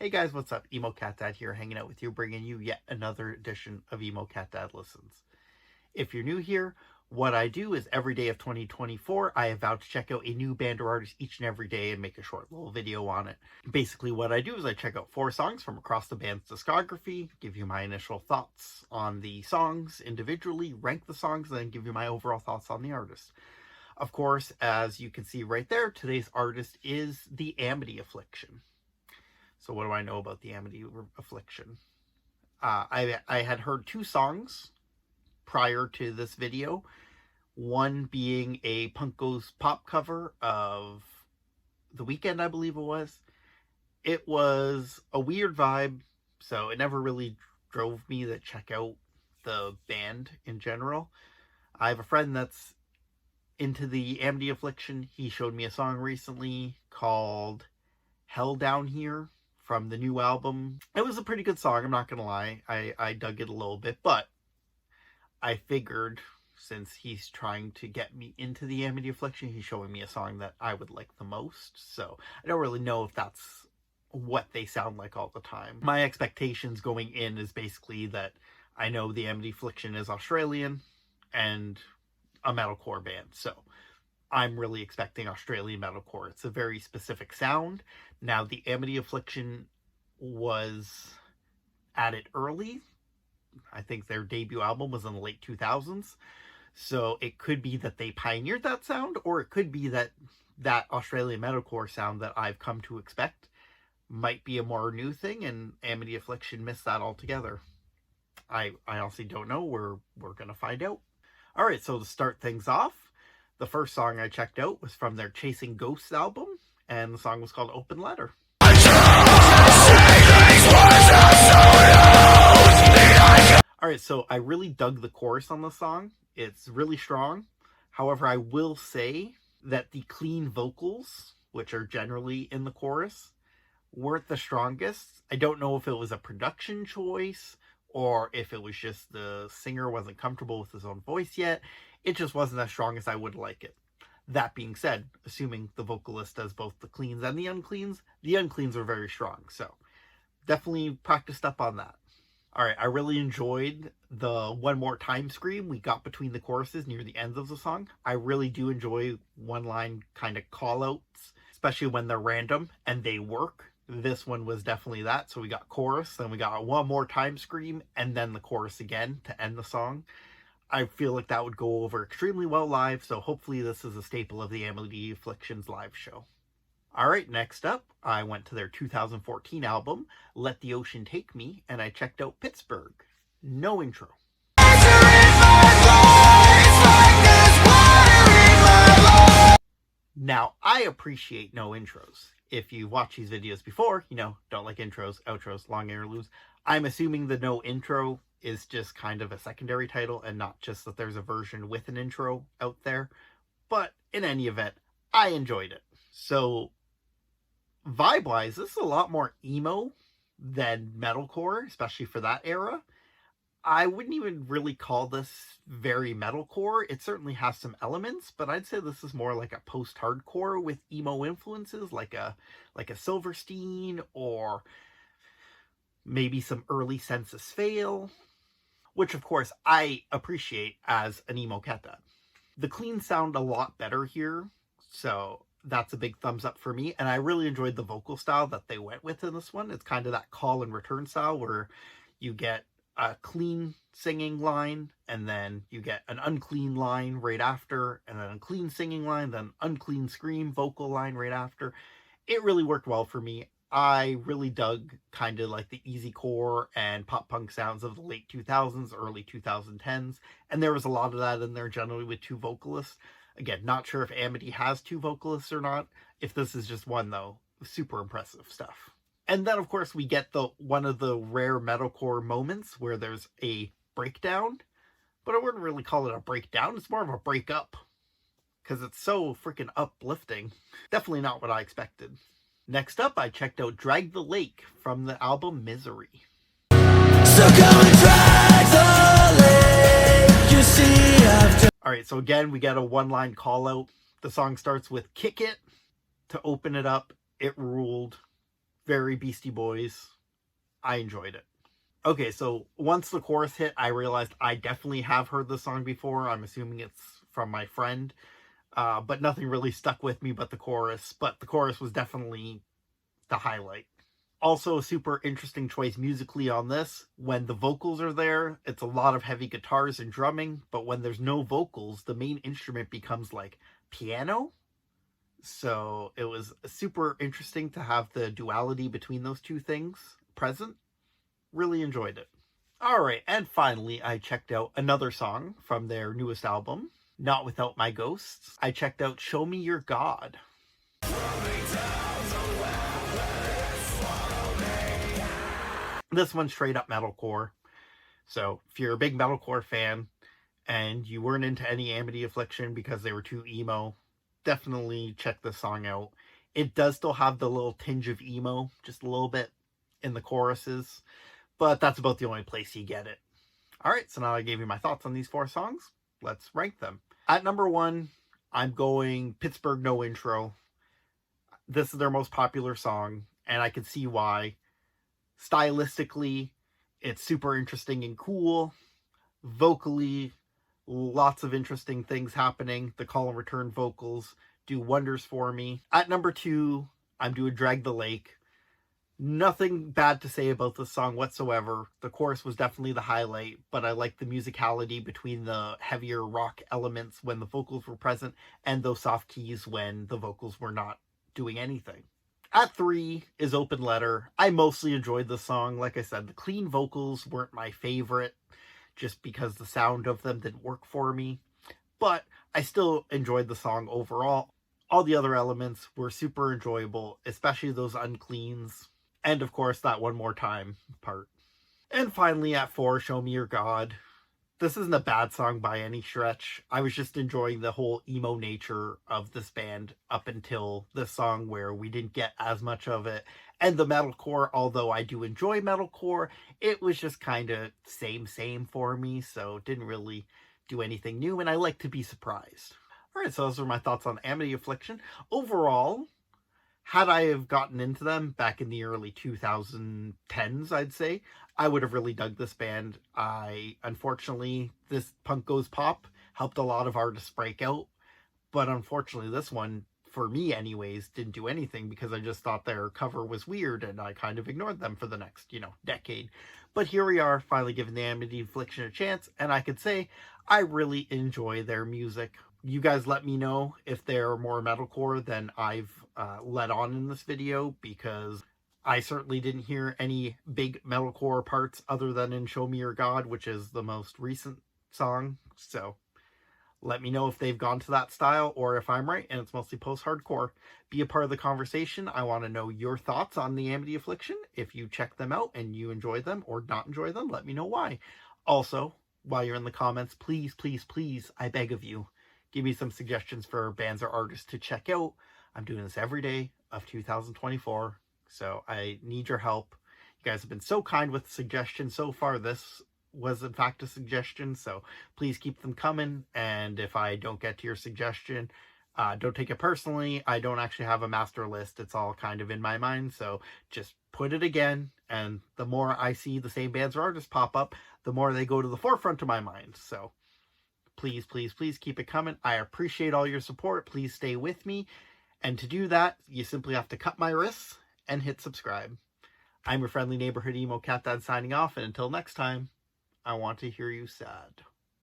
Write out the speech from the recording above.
Hey guys, what's up? Emo Cat Dad here, hanging out with you, bringing you yet another edition of Emo Cat Dad Listens. If you're new here, what I do is every day of 2024, I have vowed to check out a new band or artist each and every day and make a short little video on it. Basically, what I do is I check out 4 songs from across the band's discography, give you my initial thoughts on the songs individually, rank the songs, and then give you my overall thoughts on the artist. Of course, as you can see right there, today's artist is the Amity Affliction. So what do I know about the Amity Affliction? I had heard 2 songs prior to this video. One being a Punk Goes Pop cover of The Weeknd, I believe it was. It was a weird vibe, so it never really drove me to check out the band in general. I have a friend that's into the Amity Affliction. He showed me a song recently called Hell Down Here from the new album. It was a pretty good song, I'm not gonna lie. I dug it a little bit, but I figured since he's trying to get me into the Amity Affliction, he's showing me a song that I would like the most. So I don't really know if that's what they sound like all the time. My expectations going in is basically that I know the Amity Affliction is Australian and a metalcore band, so I'm really expecting Australian metalcore. It's a very specific sound. Now, the Amity Affliction was at it early. I think their debut album was in the late 2000s. So it could be that they pioneered that sound, or it could be that that Australian metalcore sound that I've come to expect might be a more new thing, and Amity Affliction missed that altogether. I honestly don't know. We're going to find out. All right, so to start things off, the first song I checked out was from their Chasing Ghosts album, and the song was called Open Letter. Alright, so I really dug the chorus on the song. It's really strong. However, I will say that the clean vocals, which are generally in the chorus, weren't the strongest. I don't know if it was a production choice or if it was just the singer wasn't comfortable with his own voice yet. It just wasn't as strong as I would like it. That being said, assuming the vocalist does both the cleans and the uncleans are very strong. So definitely practiced up on that. All right, I really enjoyed the One More Time scream we got between the choruses near the ends of the song. I really do enjoy one-line kind of call-outs, especially when they're random and they work. This one was definitely that. So we got chorus, then we got One More Time scream, and then the chorus again to end the song. I feel like that would go over extremely well live, so hopefully this is a staple of the Amity Affliction's live show. Alright, next up, I went to their 2014 album, Let the Ocean Take Me, and I checked out Pittsburgh. No intro. Now, I appreciate no intros. If you've watched these videos before, you know, don't like intros, outros, long interludes. I'm assuming the no intro is just kind of a secondary title and not just that there's a version with an intro out there. But in any event, I enjoyed it. So vibe-wise, this is a lot more emo than metalcore, especially for that era. I wouldn't even really call this very metalcore. It certainly has some elements, but I'd say this is more like a post-hardcore with emo influences, like a Silverstein or maybe some early Census Fail, which of course I appreciate as an Emo Cat Dad. The cleans sound a lot better here, so that's a big thumbs up for me, and I really enjoyed the vocal style that they went with in this one. It's kind of that call and return style where you get a clean singing line, and then you get an unclean line right after, and then a clean singing line, then unclean scream vocal line right after. It really worked well for me. I really dug kind of like the easycore and pop punk sounds of the late 2000s, early 2010s, and there was a lot of that in there generally with 2 vocalists. Again, not sure if Amity has 2 vocalists or not. If this is just one, though, super impressive stuff. And then, of course, we get one of the rare metalcore moments where there's a breakdown, but I wouldn't really call it a breakdown. It's more of a breakup because it's so freaking uplifting. Definitely not what I expected. Next up, I checked out Drag the Lake from the album Misery. So come and drag the lake, you see after. Alright, so again, we get a one-line call-out. The song starts with Kick It to open it up. It ruled. Very Beastie Boys. I enjoyed it. Okay, so once the chorus hit, I realized I definitely have heard the song before. I'm assuming it's from my friend. But nothing really stuck with me but the chorus. But the chorus was definitely the highlight. Also, a super interesting choice musically on this. When the vocals are there, it's a lot of heavy guitars and drumming. But when there's no vocals, the main instrument becomes like piano. So it was super interesting to have the duality between those two things present. Really enjoyed it. Alright, and finally I checked out another song from their newest album, Not Without My Ghosts. I checked out Show Me Your God. This one's straight up metalcore. So if you're a big metalcore fan and you weren't into any Amity Affliction because they were too emo, definitely check this song out. It does still have the little tinge of emo, just a little bit in the choruses, but that's about the only place you get it. Alright, so now I gave you my thoughts on these 4 songs. Let's rank them. At number 1, I'm going Pittsburgh No Intro. This is their most popular song, and I can see why. Stylistically, it's super interesting and cool. Vocally, lots of interesting things happening. The call and return vocals do wonders for me. At number 2, I'm doing Drag the Lake. Nothing bad to say about this song whatsoever. The chorus was definitely the highlight, but I like the musicality between the heavier rock elements when the vocals were present and those soft keys when the vocals were not doing anything. At 3 is Open Letter. I mostly enjoyed the song. Like I said, the clean vocals weren't my favorite just because the sound of them didn't work for me, but I still enjoyed the song overall. All the other elements were super enjoyable, especially those uncleans. And of course, that One More Time part. And finally at 4, Show Me Your God. This isn't a bad song by any stretch. I was just enjoying the whole emo nature of this band up until this song where we didn't get as much of it. And the metalcore, although I do enjoy metalcore, it was just kind of same for me. So it didn't really do anything new, and I like to be surprised. Alright, so those are my thoughts on Amity Affliction. Overall, had I have gotten into them back in the early 2010s, I'd say, I would have really dug this band. Unfortunately, this Punk Goes Pop helped a lot of artists break out, but unfortunately this one, for me anyways, didn't do anything because I just thought their cover was weird and I kind of ignored them for the next, decade. But here we are, finally giving the Amity Affliction a chance, and I could say I really enjoy their music. You guys let me know if they're more metalcore than I've let on in this video, because I certainly didn't hear any big metalcore parts other than in Show Me Your God, which is the most recent song. So let me know if they've gone to that style or if I'm right and it's mostly post-hardcore. Be a part of the conversation. I want to know your thoughts on the Amity Affliction. If you check them out and you enjoy them or not enjoy them, let me know why. Also, while you're in the comments, please, I beg of you, give me some suggestions for bands or artists to check out. I'm doing this every day of 2024, so I need your help. You guys have been so kind with suggestions so far. This was in fact a suggestion, so please keep them coming. And if I don't get to your suggestion, don't take it personally. I don't actually have a master list. It's all kind of in my mind, so just put it again. And the more I see the same bands or artists pop up, the more they go to the forefront of my mind. So please keep it coming. I appreciate all your support. Please stay with me. And to do that, you simply have to cut my wrists and hit subscribe. I'm your friendly neighborhood Emo Cat Dad signing off, and until next time, I want to hear you sad.